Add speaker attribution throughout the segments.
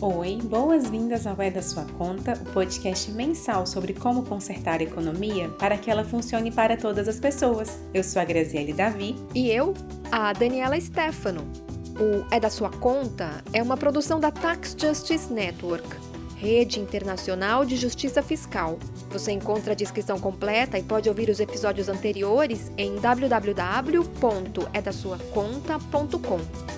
Speaker 1: Oi, boas-vindas ao É da Sua Conta, o podcast mensal sobre como consertar a economia para que ela funcione para todas as pessoas. Eu sou a Graziele Davi.
Speaker 2: E eu, a Daniela Stefano. O É da Sua Conta é uma produção da Tax Justice Network, Rede Internacional de Justiça Fiscal. Você encontra a descrição completa e pode ouvir os episódios anteriores em www.edasuaconta.com.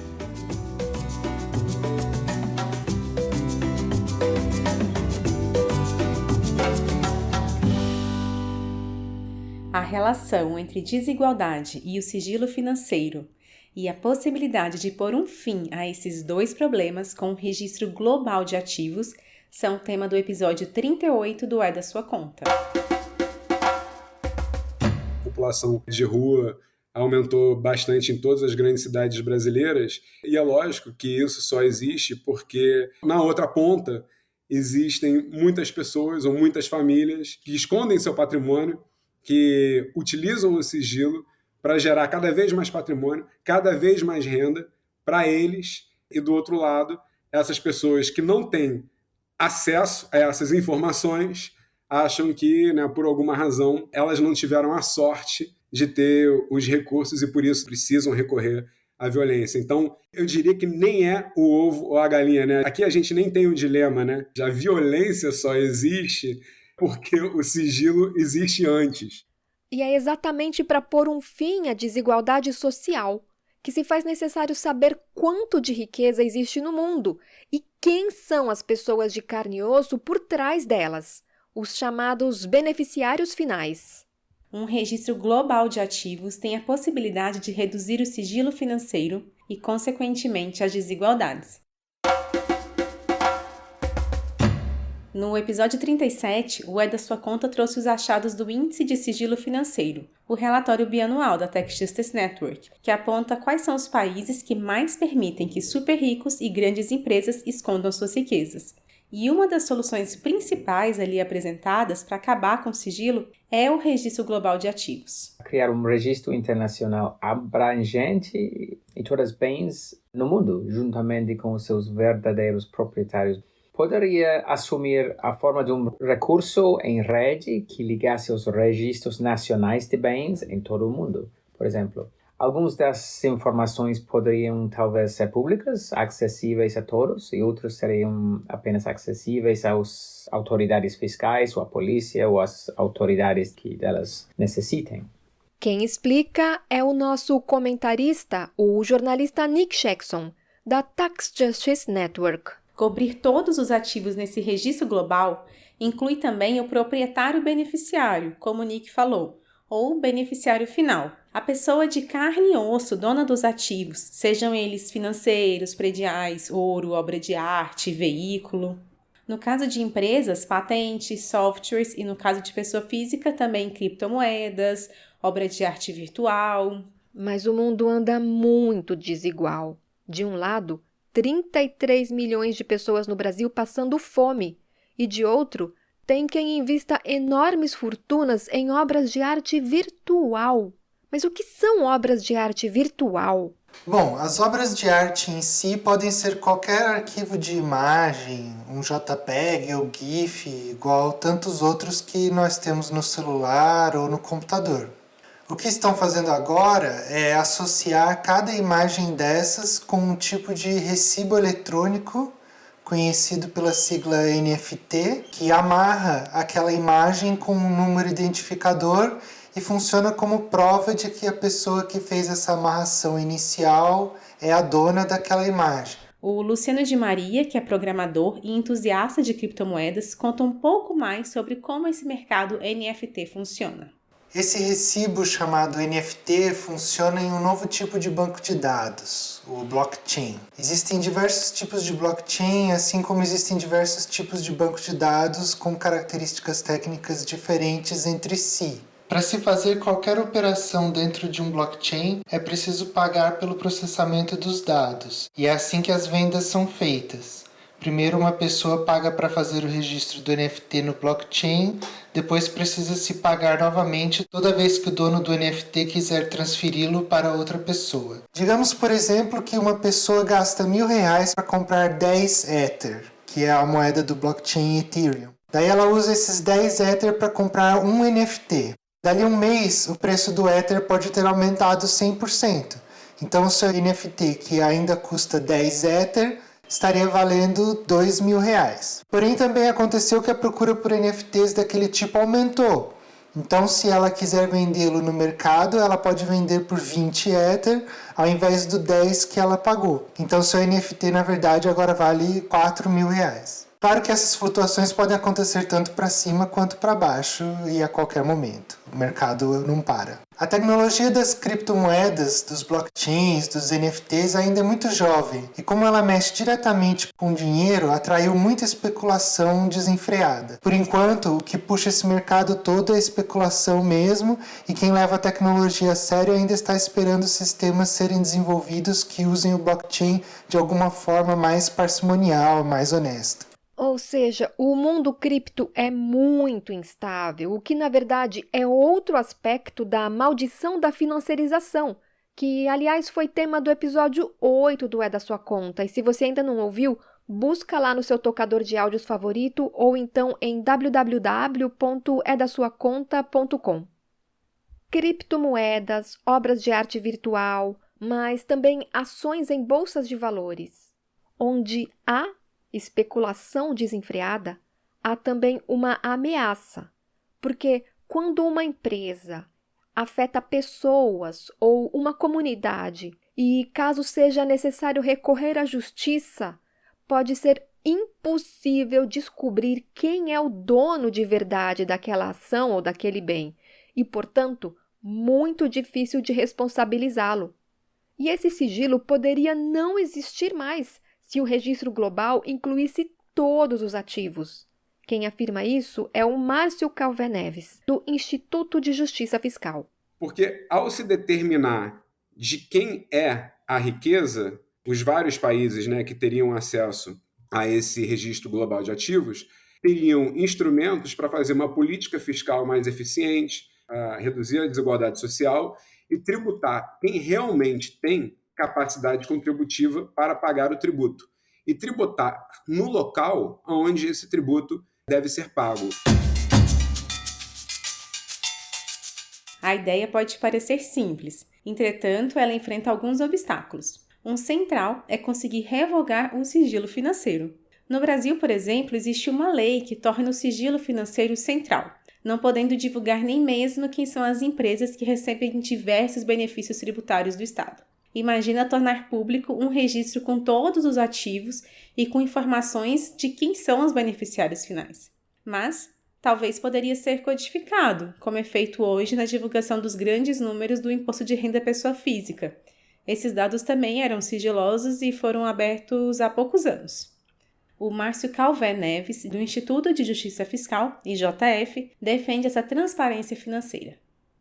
Speaker 1: A relação entre desigualdade e o sigilo financeiro e a possibilidade de pôr um fim a esses dois problemas com o registro global de ativos são o tema do episódio 38 do É da Sua Conta.
Speaker 3: A população de rua aumentou bastante em todas as grandes cidades brasileiras e é lógico que isso só existe porque na outra ponta existem muitas pessoas ou muitas famílias que escondem seu patrimônio, que utilizam o sigilo para gerar cada vez mais patrimônio, cada vez mais renda para eles. E do outro lado, essas pessoas que não têm acesso a essas informações acham que, por alguma razão, elas não tiveram a sorte de ter os recursos e por isso precisam recorrer à violência. Então, eu diria que nem é o ovo ou a galinha, né? Aqui a gente nem tem um dilema, né? A violência só existe porque o sigilo existe antes.
Speaker 2: E é exatamente para pôr um fim à desigualdade social que se faz necessário saber quanto de riqueza existe no mundo e quem são as pessoas de carne e osso por trás delas, os chamados beneficiários finais.
Speaker 1: Um registro global de ativos tem a possibilidade de reduzir o sigilo financeiro e, consequentemente, as desigualdades. No episódio 37, o É da Sua Conta trouxe os achados do Índice de Sigilo Financeiro, o relatório bianual da Tax Justice Network, que aponta quais são os países que mais permitem que super ricos e grandes empresas escondam suas riquezas. E uma das soluções principais ali apresentadas para acabar com o sigilo é o Registro Global de Ativos.
Speaker 4: Criar um registro internacional abrangente de todos os bens no mundo, juntamente com os seus verdadeiros proprietários. Poderia assumir a forma de um recurso em rede que ligasse os registros nacionais de bens em todo o mundo. Por exemplo, algumas das informações poderiam talvez ser públicas, acessíveis a todos, e outras seriam apenas acessíveis às autoridades fiscais, ou à polícia, ou às autoridades que delas necessitem.
Speaker 2: Quem explica é o nosso comentarista, o jornalista Nick Jackson, da Tax Justice Network.
Speaker 1: Cobrir todos os ativos nesse registro global inclui também o proprietário beneficiário, como o Nick falou, ou beneficiário final. A pessoa de carne e osso, dona dos ativos, sejam eles financeiros, prediais, ouro, obra de arte, veículo. No caso de empresas, patentes, softwares e no caso de pessoa física, também criptomoedas, obra de arte virtual.
Speaker 2: Mas o mundo anda muito desigual. De um lado, 33 milhões de pessoas no Brasil passando fome, e de outro, tem quem invista enormes fortunas em obras de arte virtual. Mas o que são obras de arte virtual?
Speaker 5: Bom, as obras de arte em si podem ser qualquer arquivo de imagem, um JPEG ou GIF, igual tantos outros que nós temos no celular ou no computador. O que estão fazendo agora é associar cada imagem dessas com um tipo de recibo eletrônico, conhecido pela sigla NFT, que amarra aquela imagem com um número identificador e funciona como prova de que a pessoa que fez essa amarração inicial é a dona daquela imagem.
Speaker 1: O Luciano de Maria, que é programador e entusiasta de criptomoedas, conta um pouco mais sobre como esse mercado NFT funciona.
Speaker 5: Esse recibo chamado NFT funciona em um novo tipo de banco de dados, o blockchain. Existem diversos tipos de blockchain, assim como existem diversos tipos de banco de dados com características técnicas diferentes entre si. Para se fazer qualquer operação dentro de um blockchain, é preciso pagar pelo processamento dos dados, e é assim que as vendas são feitas. Primeiro uma pessoa paga para fazer o registro do NFT no blockchain, depois precisa se pagar novamente toda vez que o dono do NFT quiser transferi-lo para outra pessoa. Digamos, por exemplo, que uma pessoa gasta R$1.000 para comprar 10 Ether. que é a moeda do blockchain Ethereum. Daí ela usa esses 10 Ether para comprar um NFT. Dali um mês, o preço do Ether pode ter aumentado 100%. Então o seu NFT, que ainda custa 10 Ether, estaria valendo R$2.000. Porém, também aconteceu que a procura por NFTs daquele tipo aumentou. Então, se ela quiser vendê-lo no mercado, ela pode vender por 20 Ether, ao invés do 10 que ela pagou. Então, seu NFT, na verdade, agora vale R$4.000. Claro que essas flutuações podem acontecer tanto para cima quanto para baixo e a qualquer momento. O mercado não para. A tecnologia das criptomoedas, dos blockchains, dos NFTs ainda é muito jovem e como ela mexe diretamente com dinheiro, atraiu muita especulação desenfreada. Por enquanto, o que puxa esse mercado todo é a especulação mesmo e quem leva a tecnologia a sério ainda está esperando sistemas serem desenvolvidos que usem o blockchain de alguma forma mais parcimonial, mais honesta.
Speaker 2: Ou seja, o mundo cripto é muito instável, o que na verdade é outro aspecto da maldição da financiarização, que aliás foi tema do episódio 8 do É da Sua Conta. E se você ainda não ouviu, busca lá no seu tocador de áudios favorito ou então em www.edasuaconta.com. Criptomoedas, obras de arte virtual, mas também ações em bolsas de valores, onde há especulação desenfreada, há também uma ameaça, porque quando uma empresa afeta pessoas ou uma comunidade e caso seja necessário recorrer à justiça, pode ser impossível descobrir quem é o dono de verdade daquela ação ou daquele bem e, portanto, muito difícil de responsabilizá-lo. E esse sigilo poderia não existir mais se o registro global incluísse todos os ativos. Quem afirma isso é o Márcio Calvé Neves, do Instituto de Justiça Fiscal.
Speaker 3: Porque ao se determinar de quem é a riqueza, os vários países, né, que teriam acesso a esse registro global de ativos teriam instrumentos para fazer uma política fiscal mais eficiente, reduzir a desigualdade social e tributar quem realmente tem capacidade contributiva para pagar o tributo e tributar no local onde esse tributo deve ser pago.
Speaker 1: A ideia pode parecer simples, entretanto, ela enfrenta alguns obstáculos. Um central é conseguir revogar o sigilo financeiro. No Brasil, por exemplo, existe uma lei que torna o sigilo financeiro central, não podendo divulgar nem mesmo quem são as empresas que recebem diversos benefícios tributários do Estado. Imagina tornar público um registro com todos os ativos e com informações de quem são os beneficiários finais. Mas talvez poderia ser codificado, como é feito hoje na divulgação dos grandes números do Imposto de Renda Pessoa Física. Esses dados também eram sigilosos e foram abertos há poucos anos. O Márcio Calvé Neves, do Instituto de Justiça Fiscal, IJF, defende essa transparência financeira.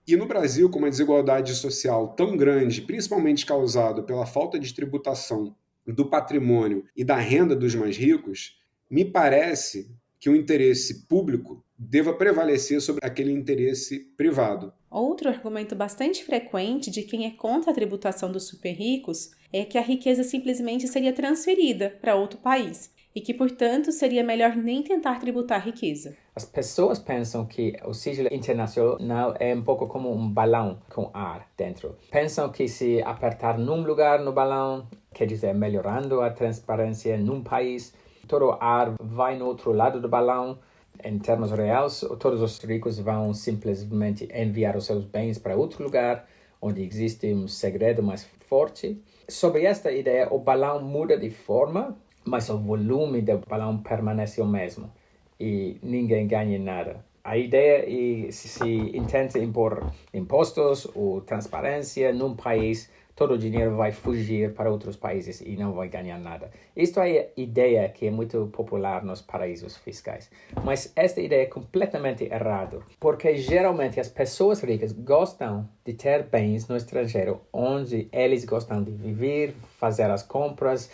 Speaker 3: E no Brasil, com uma desigualdade social tão grande, principalmente causada pela falta de tributação do patrimônio e da renda dos mais ricos, me parece que o interesse público deva prevalecer sobre aquele interesse privado.
Speaker 1: Outro argumento bastante frequente de quem é contra a tributação dos super ricos é que a riqueza simplesmente seria transferida para outro país e que, portanto, seria melhor nem tentar tributar a riqueza.
Speaker 4: As pessoas pensam que o sigilo internacional é um pouco como um balão com ar dentro. Pensam que se apertar num lugar no balão, quer dizer, melhorando a transparência num país, todo o ar vai no outro lado do balão. Em termos reais, todos os ricos vão simplesmente enviar os seus bens para outro lugar, onde existe um segredo mais forte. Sobre esta ideia, o balão muda de forma, mas o volume do balão permanece o mesmo e ninguém ganha nada. A ideia é se intenta impor impostos ou transparência num país, todo o dinheiro vai fugir para outros países e não vai ganhar nada. Isto é a ideia que é muito popular nos paraísos fiscais. Mas esta ideia é completamente errada, porque geralmente as pessoas ricas gostam de ter bens no estrangeiro, onde eles gostam de viver, fazer as compras.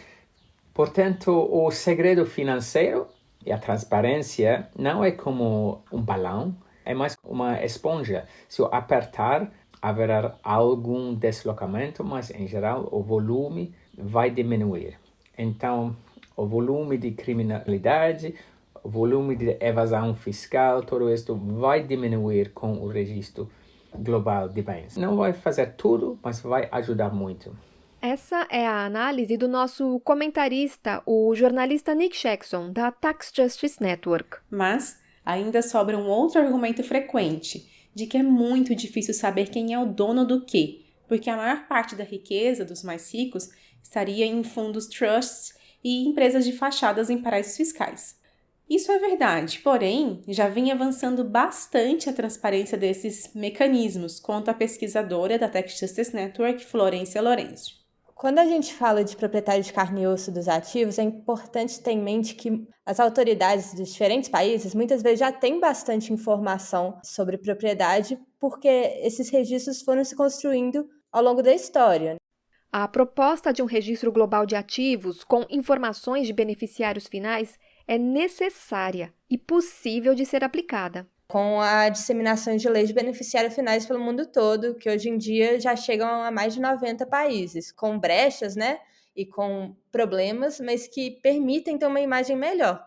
Speaker 4: Portanto, o segredo financeiro e a transparência não é como um balão, é mais uma esponja. Se eu apertar, haverá algum deslocamento, mas em geral o volume vai diminuir. Então, o volume de criminalidade, o volume de evasão fiscal, tudo isso vai diminuir com o registro global de bens. Não vai fazer tudo, mas vai ajudar muito.
Speaker 2: Essa é a análise do nosso comentarista, o jornalista Nick Jackson, da Tax Justice Network.
Speaker 1: Mas ainda sobra um outro argumento frequente, de que é muito difícil saber quem é o dono do quê, porque a maior parte da riqueza dos mais ricos estaria em fundos trusts e empresas de fachadas em paraísos fiscais. Isso é verdade, porém, já vem avançando bastante a transparência desses mecanismos, conta a pesquisadora da Tax Justice Network, Florência Lourenço.
Speaker 6: Quando a gente fala de proprietário de carne e osso dos ativos, é importante ter em mente que as autoridades dos diferentes países muitas vezes já têm bastante informação sobre propriedade, porque esses registros foram se construindo ao longo da história.
Speaker 2: A proposta de um registro global de ativos com informações de beneficiários finais é necessária e possível de ser aplicada.
Speaker 6: Com a disseminação de leis de beneficiários finais pelo mundo todo, que hoje em dia já chegam a mais de 90 países, com brechas, né, e com problemas, mas que permitem ter uma imagem melhor.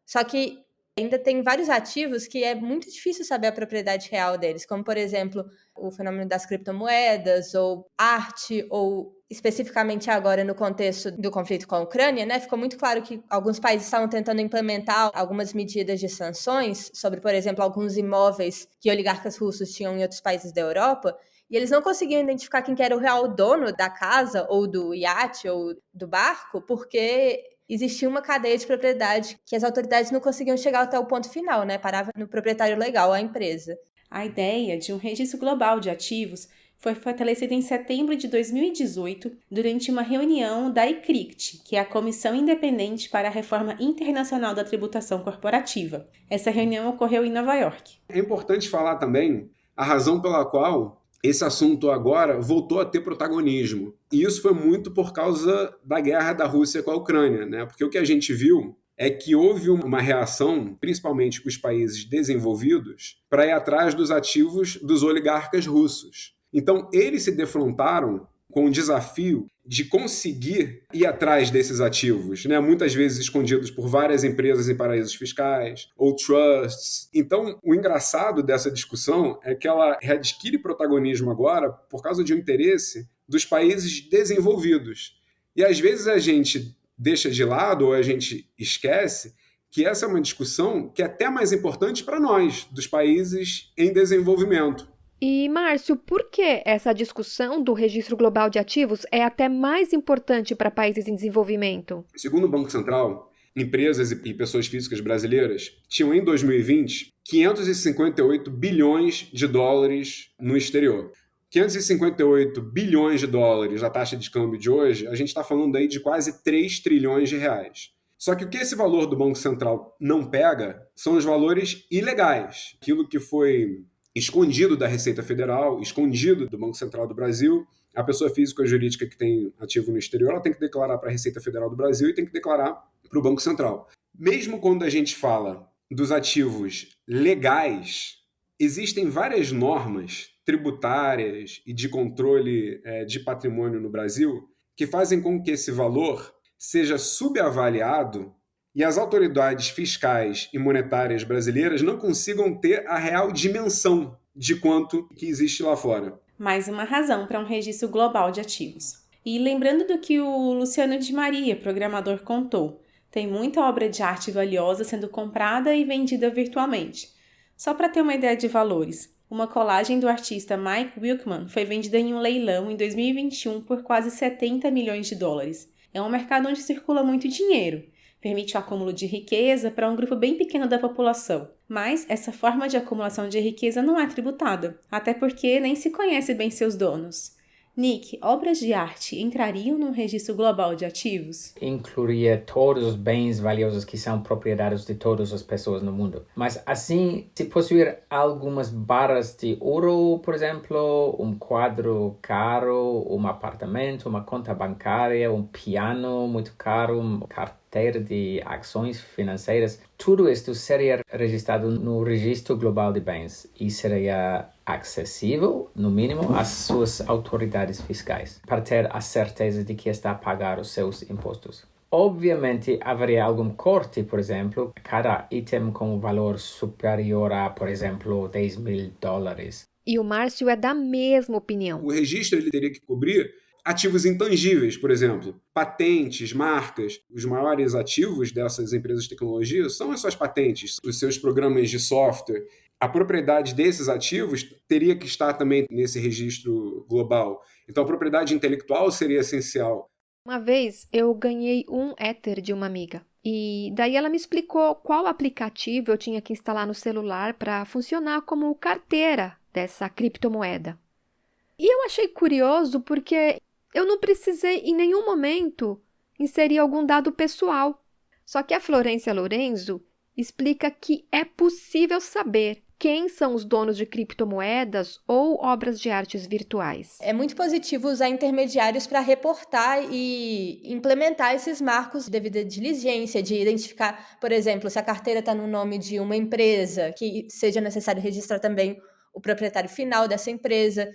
Speaker 6: Só que ainda tem vários ativos que é muito difícil saber a propriedade real deles, como, por exemplo, o fenômeno das criptomoedas, ou arte, ou especificamente agora no contexto do conflito com a Ucrânia, né, ficou muito claro que alguns países estavam tentando implementar algumas medidas de sanções sobre, por exemplo, alguns imóveis que oligarcas russos tinham em outros países da Europa, e eles não conseguiam identificar quem que era o real dono da casa, ou do iate, ou do barco, porque existia uma cadeia de propriedade que as autoridades não conseguiam chegar até o ponto final, né, parava no proprietário legal, a empresa.
Speaker 1: A ideia de um registro global de ativos foi fortalecida em setembro de 2018 durante uma reunião da ICRICT, que é a Comissão Independente para a Reforma Internacional da Tributação Corporativa. Essa reunião ocorreu em Nova York.
Speaker 3: É importante falar também a razão pela qual esse assunto agora voltou a ter protagonismo. E isso foi muito por causa da guerra da Rússia com a Ucrânia, né? Porque o que a gente viu é que houve uma reação, principalmente com os países desenvolvidos, para ir atrás dos ativos dos oligarcas russos. Então, eles se defrontaram com o desafio de conseguir ir atrás desses ativos, né? Muitas vezes escondidos por várias empresas em paraísos fiscais ou trusts. Então, o engraçado dessa discussão é que ela readquire protagonismo agora por causa de um interesse dos países desenvolvidos. E às vezes a gente deixa de lado ou a gente esquece que essa é uma discussão que é até mais importante para nós, dos países em desenvolvimento.
Speaker 2: E, Márcio, por que essa discussão do registro global de ativos é até mais importante para países em desenvolvimento?
Speaker 3: Segundo o Banco Central, empresas e pessoas físicas brasileiras tinham em 2020 558 bilhões de dólares no exterior. 558 bilhões de dólares na taxa de câmbio de hoje, a gente está falando aí de quase 3 trilhões de reais. Só que o que esse valor do Banco Central não pega são os valores ilegais, aquilo que foi escondido da Receita Federal, escondido do Banco Central do Brasil. A pessoa física ou jurídica que tem ativo no exterior, ela tem que declarar para a Receita Federal do Brasil e tem que declarar para o Banco Central. Mesmo quando a gente fala dos ativos legais, existem várias normas tributárias e de controle de patrimônio no Brasil que fazem com que esse valor seja subavaliado e as autoridades fiscais e monetárias brasileiras não consigam ter a real dimensão de quanto que existe lá fora.
Speaker 1: Mais uma razão para um registro global de ativos. E lembrando do que o Luciano de Maria, programador, contou, tem muita obra de arte valiosa sendo comprada e vendida virtualmente. Só para ter uma ideia de valores, uma colagem do artista Mike Wilkman foi vendida em um leilão em 2021 por quase 70 milhões de dólares. É um mercado onde circula muito dinheiro. Permite o acúmulo de riqueza para um grupo bem pequeno da população. Mas essa forma de acumulação de riqueza não é tributada, até porque nem se conhece bem seus donos. Nick, obras de arte entrariam num registro global de ativos?
Speaker 4: Incluiria todos os bens valiosos que são propriedades de todas as pessoas no mundo. Mas assim, se possuir algumas barras de ouro, por exemplo, um quadro caro, um apartamento, uma conta bancária, um piano muito caro, uma carteira de ações financeiras, tudo isto seria registrado no Registro Global de Bens e seria acessível, no mínimo, às suas autoridades fiscais, para ter a certeza de que está a pagar os seus impostos. Obviamente, haveria algum corte, por exemplo, cada item com valor superior a, por exemplo, $10.000.
Speaker 2: E o Márcio é da mesma opinião.
Speaker 3: O registro ele teria que cobrir ativos intangíveis, por exemplo, patentes, marcas. Os maiores ativos dessas empresas de tecnologia são as suas patentes, os seus programas de software. A propriedade desses ativos teria que estar também nesse registro global. Então, a propriedade intelectual seria essencial.
Speaker 2: Uma vez eu ganhei um Ether de uma amiga. E daí ela me explicou qual aplicativo eu tinha que instalar no celular para funcionar como carteira dessa criptomoeda. E eu achei curioso porque eu não precisei em nenhum momento inserir algum dado pessoal. Só que a Florência Lorenzo explica que é possível saber quem são os donos de criptomoedas ou obras de artes virtuais.
Speaker 6: É muito positivo usar intermediários para reportar e implementar esses marcos de devida diligência, de identificar, por exemplo, se a carteira está no nome de uma empresa, que seja necessário registrar também o proprietário final dessa empresa,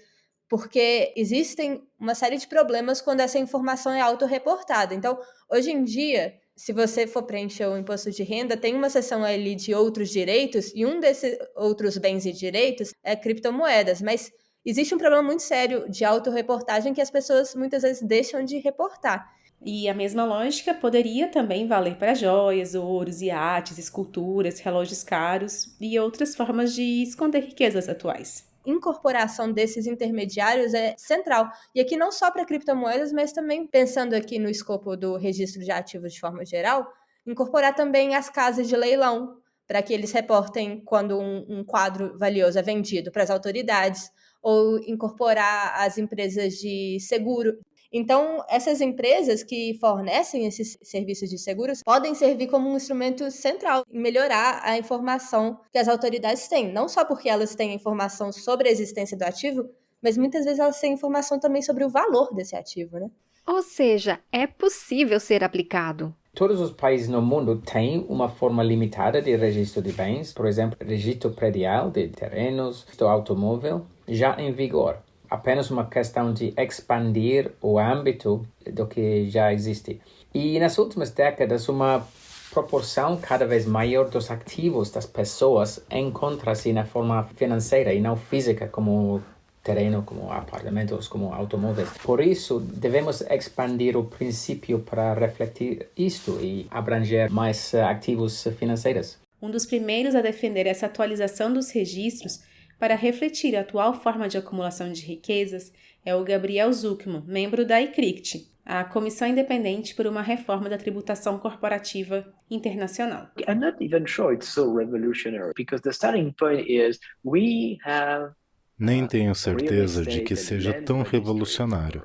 Speaker 6: porque existem uma série de problemas quando essa informação é autorreportada. Então, hoje em dia, se você for preencher o imposto de renda, tem uma seção ali de outros direitos, e um desses outros bens e direitos é criptomoedas, mas existe um problema muito sério de autorreportagem que as pessoas muitas vezes deixam de reportar.
Speaker 1: E a mesma lógica poderia também valer para joias, ouros, iates, esculturas, relógios caros e outras formas de esconder riquezas atuais.
Speaker 6: Incorporação desses intermediários é central. E aqui não só para criptomoedas, mas também pensando aqui no escopo do registro de ativos de forma geral, incorporar também as casas de leilão, para que eles reportem quando um quadro valioso é vendido para as autoridades, ou incorporar as empresas de seguro. Então, essas empresas que fornecem esses serviços de seguros podem servir como um instrumento central em melhorar a informação que as autoridades têm. Não só porque elas têm informação sobre a existência do ativo, mas muitas vezes elas têm informação também sobre o valor desse ativo, né?
Speaker 2: Ou seja, é possível ser aplicado.
Speaker 4: Todos os países no mundo têm uma forma limitada de registro de bens, por exemplo, registro predial de terrenos, do automóvel, já em vigor. Apenas uma questão de expandir o âmbito do que já existe. E nas últimas décadas, uma proporção cada vez maior dos ativos das pessoas encontra-se na forma financeira e não física, como terreno, como apartamentos, como automóveis. Por isso, devemos expandir o princípio para refletir isto e abranger mais ativos financeiros.
Speaker 1: Um dos primeiros a defender essa atualização dos registros para refletir a atual forma de acumulação de riquezas é o Gabriel Zucman, membro da ICRICT, a Comissão Independente por uma Reforma da Tributação Corporativa Internacional.
Speaker 7: I'm not even sure it's so revolutionary, because the starting point is we have
Speaker 8: Nem tenho certeza de que seja tão revolucionário,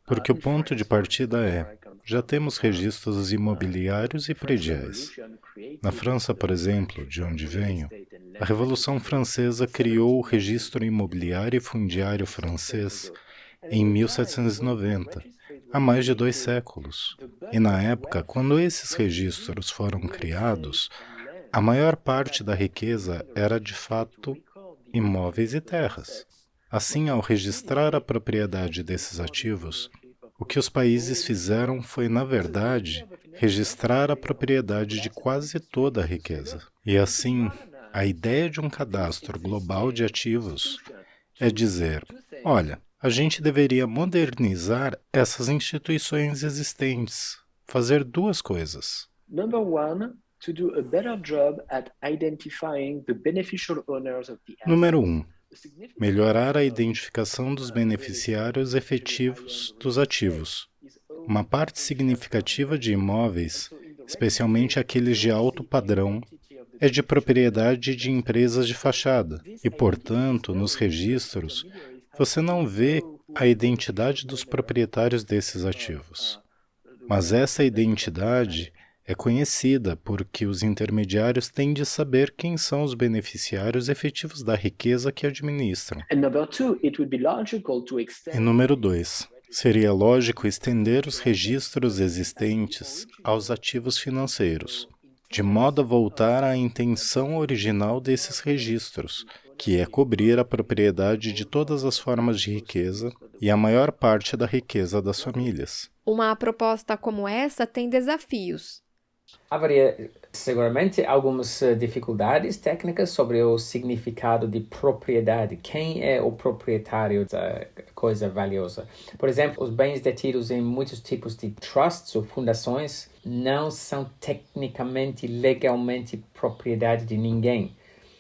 Speaker 8: porque o ponto de partida é, já temos registros imobiliários e prediais. Na França, por exemplo, de onde venho, a Revolução Francesa criou o registro imobiliário e fundiário francês em 1790, há mais de 2 séculos. E na época, quando esses registros foram criados, a maior parte da riqueza era, de fato, imóveis e terras. Assim, ao registrar a propriedade desses ativos, o que os países fizeram foi, na verdade, registrar a propriedade de quase toda a riqueza. E assim, a ideia de um cadastro global de ativos é dizer, olha, a gente deveria modernizar essas instituições existentes, fazer 2 coisas.
Speaker 7: Number one, to do a better job at identifying the beneficial owners of the asset.
Speaker 8: Número 1. Melhorar a identificação dos beneficiários efetivos dos ativos. Uma parte significativa de imóveis, especialmente aqueles de alto padrão, é de propriedade de empresas de fachada e, portanto, nos registros, você não vê a identidade dos proprietários desses ativos. Mas essa identidade é conhecida porque os intermediários têm de saber quem são os beneficiários efetivos da riqueza que administram. E número 2. Seria lógico estender os registros existentes aos ativos financeiros, de modo a voltar à intenção original desses registros, que é cobrir a propriedade de todas as formas de riqueza, e a maior parte da riqueza das famílias.
Speaker 2: Uma proposta como essa tem desafios.
Speaker 4: Haveria seguramente algumas dificuldades técnicas sobre o significado de propriedade. Quem é o proprietário da coisa valiosa? Por exemplo, os bens detidos em muitos tipos de trusts ou fundações não são tecnicamente, legalmente propriedade de ninguém.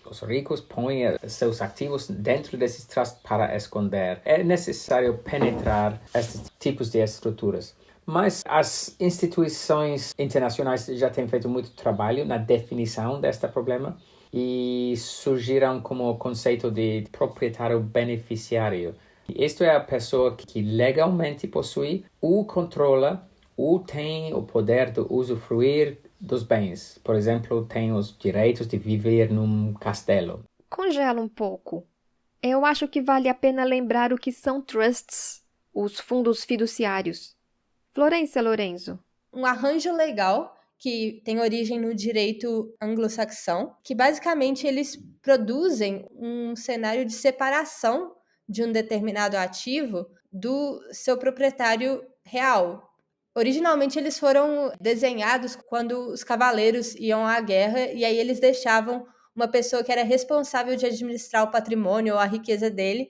Speaker 4: Os ricos põem seus ativos dentro desses trusts para esconder. É necessário penetrar esses tipos de estruturas. Mas as instituições internacionais já têm feito muito trabalho na definição deste problema e surgiram como o conceito de proprietário beneficiário. Isto é a pessoa que legalmente possui ou controla ou tem o poder de usufruir dos bens. Por exemplo, tem os direitos de viver num castelo.
Speaker 2: Congela um pouco. Eu acho que vale a pena lembrar o que são trusts, os fundos fiduciários. Florência Lorenzo.
Speaker 6: Um arranjo legal que tem origem no direito anglo-saxão, que basicamente eles produzem um cenário de separação de um determinado ativo do seu proprietário real. Originalmente eles foram desenhados quando os cavaleiros iam à guerra e aí eles deixavam uma pessoa que era responsável de administrar o patrimônio ou a riqueza dele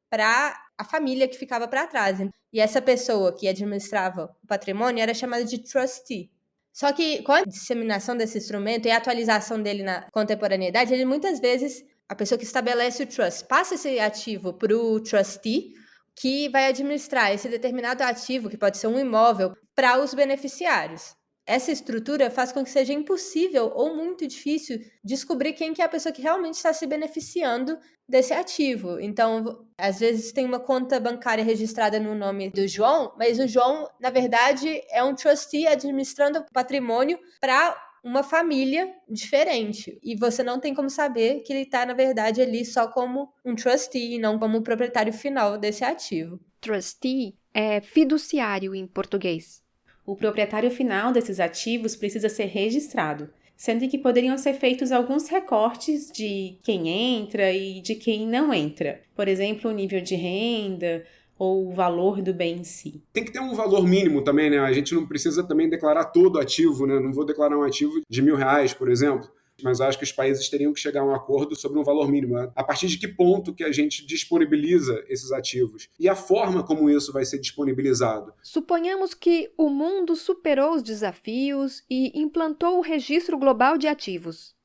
Speaker 6: para a família que ficava para trás. E essa pessoa que administrava o patrimônio era chamada de trustee. Só que com a disseminação desse instrumento e a atualização dele na contemporaneidade, ele muitas vezes, a pessoa que estabelece o trust, passa esse ativo para o trustee, que vai administrar esse determinado ativo, que pode ser um imóvel, para os beneficiários. Essa estrutura faz com que seja impossível ou muito difícil descobrir quem que é a pessoa que realmente está se beneficiando desse ativo. Então, às vezes tem uma conta bancária registrada no nome do João, mas o João, na verdade, é um trustee administrando patrimônio para uma família diferente. E você não tem como saber que ele está, na verdade, ali só como um trustee e não como o proprietário final desse ativo.
Speaker 2: Trustee é fiduciário em português.
Speaker 1: O proprietário final desses ativos precisa ser registrado, sendo que poderiam ser feitos alguns recortes de quem entra e de quem não entra. Por exemplo, o nível de renda ou o valor do bem em si.
Speaker 3: Tem que ter um valor mínimo também, né? A gente não precisa também declarar todo ativo, né? Não vou declarar um ativo de R$1.000, por exemplo, mas acho que os países teriam que chegar a um acordo sobre um valor mínimo. A partir de que ponto que a gente disponibiliza esses ativos? E a forma como isso vai ser disponibilizado?
Speaker 2: Suponhamos que o mundo superou os desafios e implantou o Registro Global de Ativos.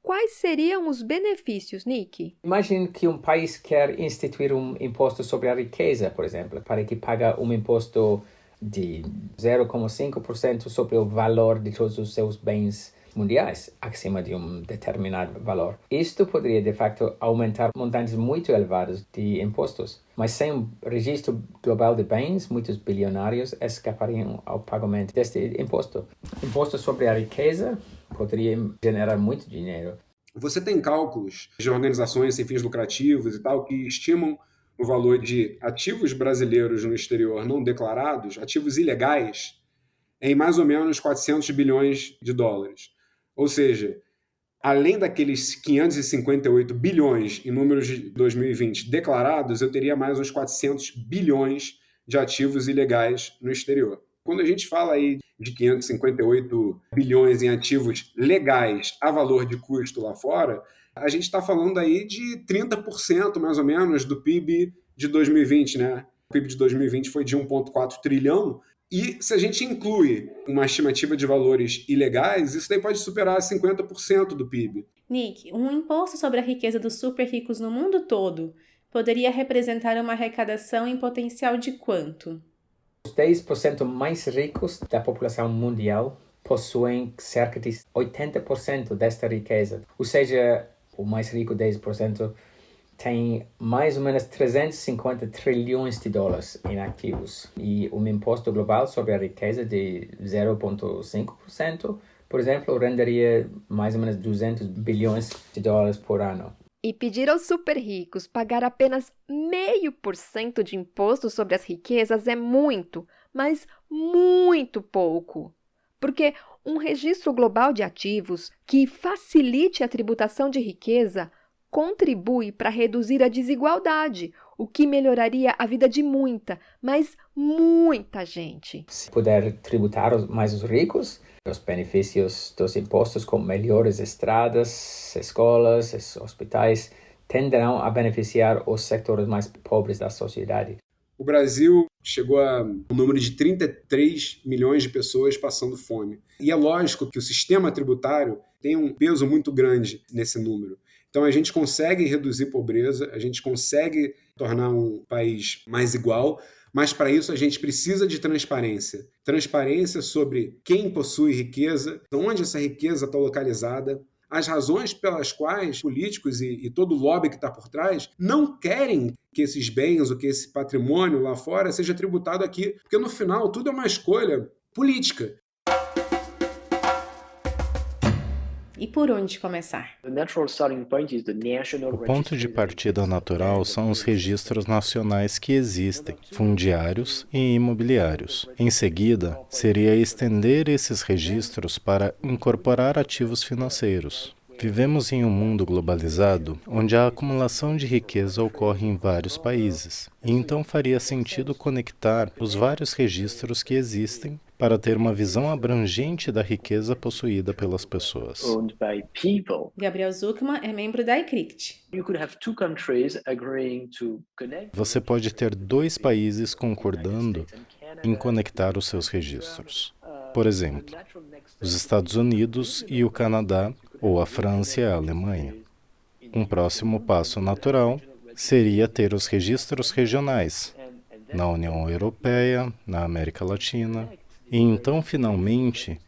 Speaker 2: Quais seriam os benefícios, Nick?
Speaker 4: Imagine que um país quer instituir um imposto sobre a riqueza, por exemplo, para que pague um imposto de 0,5% sobre o valor de todos os seus bens mundiais, acima de um determinado valor. Isto poderia, de facto, aumentar montantes muito elevados de impostos. Mas sem um registro global de bens, muitos bilionários escapariam ao pagamento deste imposto. Imposto sobre a riqueza poderia generar muito dinheiro.
Speaker 3: Você tem cálculos de organizações sem fins lucrativos e tal que estimam o valor de ativos brasileiros no exterior não declarados, ativos ilegais, em mais ou menos 400 bilhões de dólares. Ou seja, além daqueles 558 bilhões em números de 2020 declarados, eu teria mais uns 400 bilhões de ativos ilegais no exterior. Quando a gente fala aí de 558 bilhões em ativos legais a valor de custo lá fora, a gente está falando aí de 30% mais ou menos do PIB de 2020, né? O PIB de 2020 foi de 1,4 trilhão, e se a gente inclui uma estimativa de valores ilegais, isso daí pode superar 50% do PIB.
Speaker 1: Nick, um imposto sobre a riqueza dos super ricos no mundo todo poderia representar uma arrecadação em potencial de quanto?
Speaker 4: Os 10% mais ricos da população mundial possuem cerca de 80% desta riqueza. Ou seja, o mais rico 10% tem mais ou menos 350 trilhões de dólares em ativos. E um imposto global sobre a riqueza de 0,5%, por exemplo, renderia mais ou menos 200 bilhões de dólares por ano.
Speaker 2: E pedir aos super ricos pagar apenas 0,5% de imposto sobre as riquezas é muito, mas muito pouco. Porque um registro global de ativos que facilite a tributação de riqueza contribui para reduzir a desigualdade, o que melhoraria a vida de muita, mas muita gente.
Speaker 4: Se puder tributar mais os ricos, os benefícios dos impostos, como melhores estradas, escolas, hospitais, tenderão a beneficiar os setores mais pobres da sociedade.
Speaker 3: O Brasil chegou a um número de 33 milhões de pessoas passando fome. E é lógico que o sistema tributário tem um peso muito grande nesse número. Então a gente consegue reduzir pobreza, a gente consegue tornar um país mais igual, mas para isso a gente precisa de transparência. Transparência sobre quem possui riqueza, onde essa riqueza está localizada, as razões pelas quais políticos e todo o lobby que está por trás não querem que esses bens ou que esse patrimônio lá fora seja tributado aqui, porque no final tudo é uma escolha política.
Speaker 1: E por onde começar?
Speaker 8: O ponto de partida natural são os registros nacionais que existem, fundiários e imobiliários. Em seguida, seria estender esses registros para incorporar ativos financeiros. Vivemos em um mundo globalizado, onde a acumulação de riqueza ocorre em vários países. E então faria sentido conectar os vários registros que existem para ter uma visão abrangente da riqueza possuída pelas pessoas.
Speaker 1: Gabriel Zucman é membro da ICRICT.
Speaker 8: Você pode ter 2 países concordando em conectar os seus registros. Por exemplo, os Estados Unidos e o Canadá, ou a França e a Alemanha. Um próximo passo natural seria ter os registros regionais, na União Europeia, na América Latina, e então, finalmente,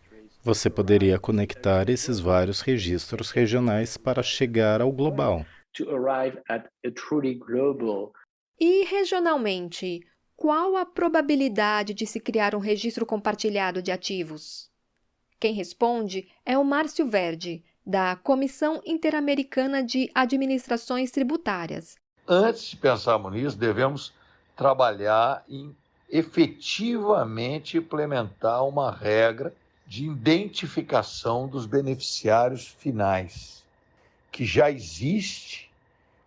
Speaker 8: você poderia conectar esses vários registros regionais para chegar ao global.
Speaker 2: E regionalmente, qual a probabilidade de se criar um registro compartilhado de ativos? Quem responde é o Márcio Verdi, da Comissão Interamericana de Administrações Tributárias.
Speaker 9: Antes de pensarmos nisso, devemos trabalhar em efetivamente implementar uma regra de identificação dos beneficiários finais, que já existe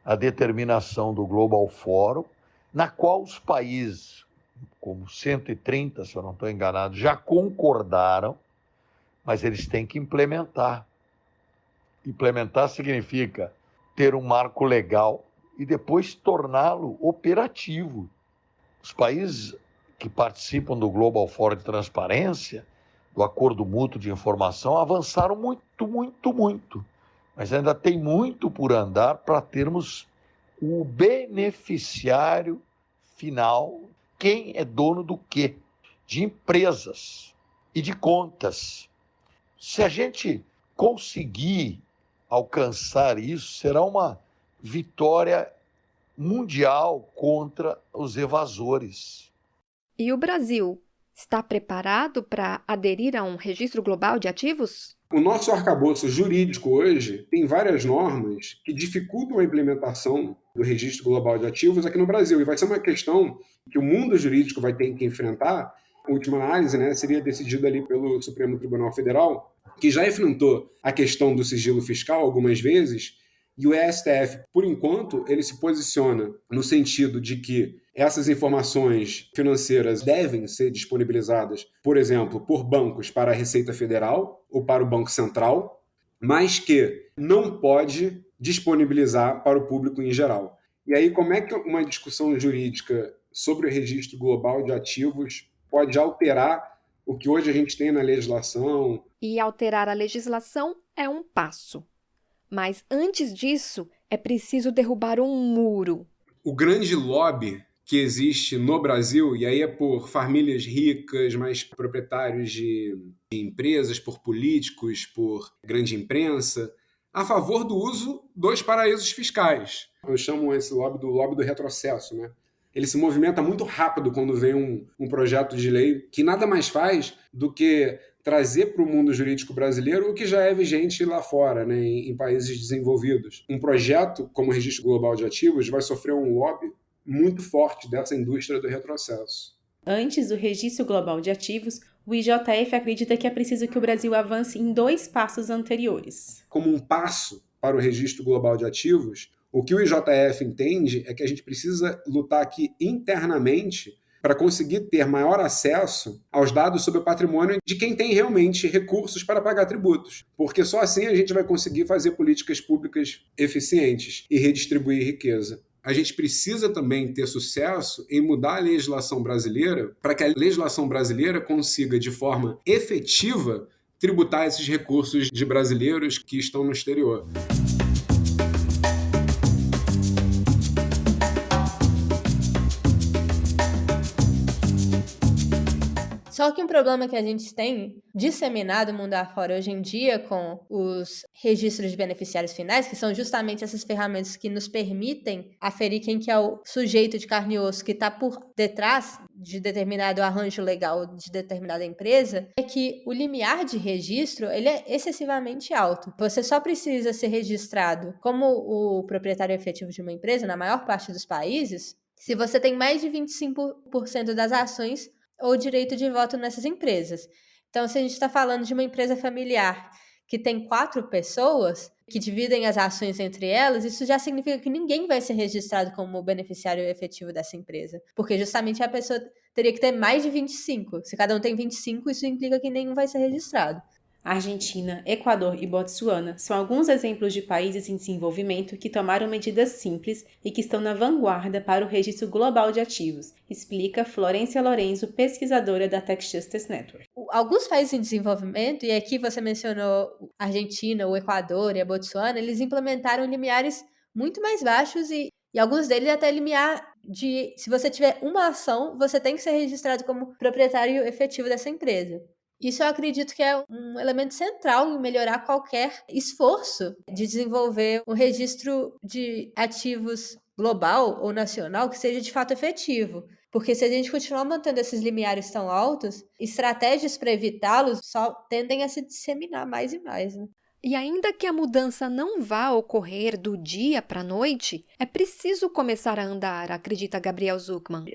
Speaker 9: a determinação do Global Forum, na qual os países, como 130, se eu não estou enganado, já concordaram, mas eles têm que implementar. Implementar significa ter um marco legal e depois torná-lo operativo. Os países que participam do Global Forum de Transparência, do Acordo Mútuo de Informação, avançaram muito. Mas ainda tem muito por andar para termos o beneficiário final, quem é dono do quê? De empresas e de contas. Se a gente conseguir alcançar isso, será uma vitória mundial contra os evasores.
Speaker 2: E o Brasil está preparado para aderir a um registro global de ativos?
Speaker 3: O nosso arcabouço jurídico hoje tem várias normas que dificultam a implementação do registro global de ativos aqui no Brasil. E vai ser uma questão que o mundo jurídico vai ter que enfrentar. A última análise, seria decidida ali pelo Supremo Tribunal Federal, que já enfrentou a questão do sigilo fiscal algumas vezes, e o STF, por enquanto, ele se posiciona no sentido de que essas informações financeiras devem ser disponibilizadas, por exemplo, por bancos para a Receita Federal ou para o Banco Central, mas que não pode disponibilizar para o público em geral. E aí, como é que uma discussão jurídica sobre o registro global de ativos pode alterar o que hoje a gente tem na legislação?
Speaker 2: E alterar a legislação é um passo. Mas antes disso, é preciso derrubar um muro.
Speaker 3: O grande lobby que existe no Brasil, e aí é por famílias ricas, mais proprietários de empresas, por políticos, por grande imprensa, a favor do uso dos paraísos fiscais. Eu chamo esse lobby do retrocesso, Ele se movimenta muito rápido quando vem um projeto de lei que nada mais faz do que trazer para o mundo jurídico brasileiro o que já é vigente lá fora, em países desenvolvidos. Um projeto como o Registro Global de Ativos vai sofrer um lobby muito forte dessa indústria do retrocesso.
Speaker 1: Antes do Registro Global de Ativos, o IJF acredita que é preciso que o Brasil avance em 2 passos anteriores.
Speaker 3: Como um passo para o registro global de ativos, o que o IJF entende é que a gente precisa lutar aqui internamente para conseguir ter maior acesso aos dados sobre o patrimônio de quem tem realmente recursos para pagar tributos. Porque só assim a gente vai conseguir fazer políticas públicas eficientes e redistribuir riqueza. A gente precisa também ter sucesso em mudar a legislação brasileira para que a legislação brasileira consiga, de forma efetiva, tributar esses recursos de brasileiros que estão no exterior.
Speaker 6: Só que um problema que a gente tem disseminado mundo afora hoje em dia com os registros de beneficiários finais, que são justamente essas ferramentas que nos permitem aferir quem que é o sujeito de carne e osso que está por detrás de determinado arranjo legal de determinada empresa, é que o limiar de registro ele é excessivamente alto. Você só precisa ser registrado como o proprietário efetivo de uma empresa, na maior parte dos países, se você tem mais de 25% das ações ou direito de voto nessas empresas. Então, se a gente está falando de uma empresa familiar que tem 4 pessoas que dividem as ações entre elas, isso já significa que ninguém vai ser registrado como beneficiário efetivo dessa empresa, porque justamente a pessoa teria que ter mais de 25. Se cada um tem 25, isso implica que nenhum vai ser registrado.
Speaker 1: Argentina, Equador e Botsuana são alguns exemplos de países em desenvolvimento que tomaram medidas simples e que estão na vanguarda para o registro global de ativos, explica Florência Lorenzo, pesquisadora da Tax Justice Network.
Speaker 6: Alguns países em desenvolvimento, e aqui você mencionou a Argentina, o Equador e a Botsuana, eles implementaram limiares muito mais baixos e alguns deles até limiar de, se você tiver uma ação, você tem que ser registrado como proprietário efetivo dessa empresa. Isso eu acredito que é um elemento central em melhorar qualquer esforço de desenvolver um registro de ativos global ou nacional que seja de fato efetivo. Porque se a gente continuar mantendo esses limiares tão altos, estratégias para evitá-los só tendem a se disseminar mais e mais, né?
Speaker 2: E ainda que a mudança não vá ocorrer do dia para a noite, é preciso começar a andar, acredita Gabriel Zucman.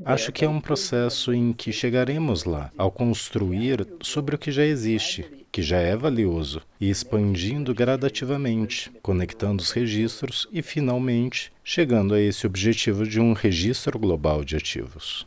Speaker 8: Acho que é um processo em que chegaremos lá, ao construir sobre o que já existe, que já é valioso, e expandindo gradativamente, conectando os registros e, finalmente, chegando a esse objetivo de um registro global de ativos.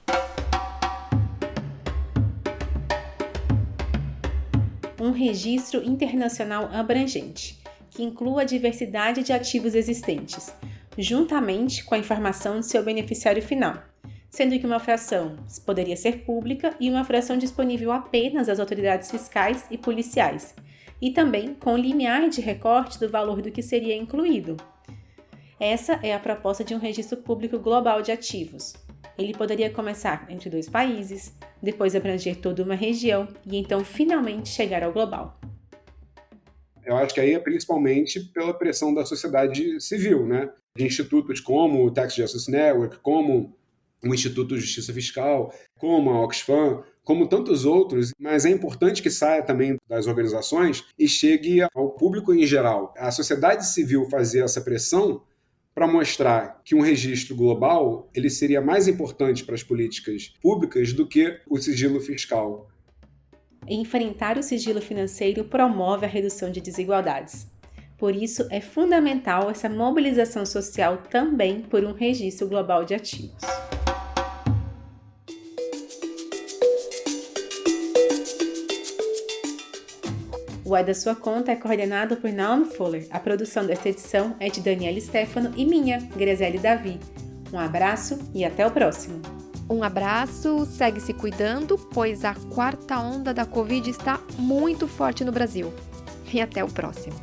Speaker 1: Um registro internacional abrangente, que inclua a diversidade de ativos existentes, juntamente com a informação de seu beneficiário final, sendo que uma fração poderia ser pública e uma fração disponível apenas às autoridades fiscais e policiais, e também com o limiar de recorte do valor do que seria incluído. Essa é a proposta de um registro público global de ativos. Ele poderia começar entre 2 países, depois abranger toda uma região e então finalmente chegar ao global.
Speaker 3: Eu acho que aí é principalmente pela pressão da sociedade civil, né? De institutos como o Tax Justice Network, como o Instituto de Justiça Fiscal, como a Oxfam, como tantos outros, mas é importante que saia também das organizações e chegue ao público em geral. A sociedade civil fazer essa pressão para mostrar que um registro global ele seria mais importante para as políticas públicas do que o sigilo fiscal.
Speaker 1: Enfrentar o sigilo financeiro promove a redução de desigualdades. Por isso, é fundamental essa mobilização social também por um registro global de ativos. O É da Sua Conta é coordenado por Naomi Fuller. A produção desta edição é de Daniela Stefano e minha, Graziele Davi. Um abraço e até o próximo.
Speaker 2: Um abraço, segue se cuidando, pois a 4ª onda da Covid está muito forte no Brasil. E até o próximo.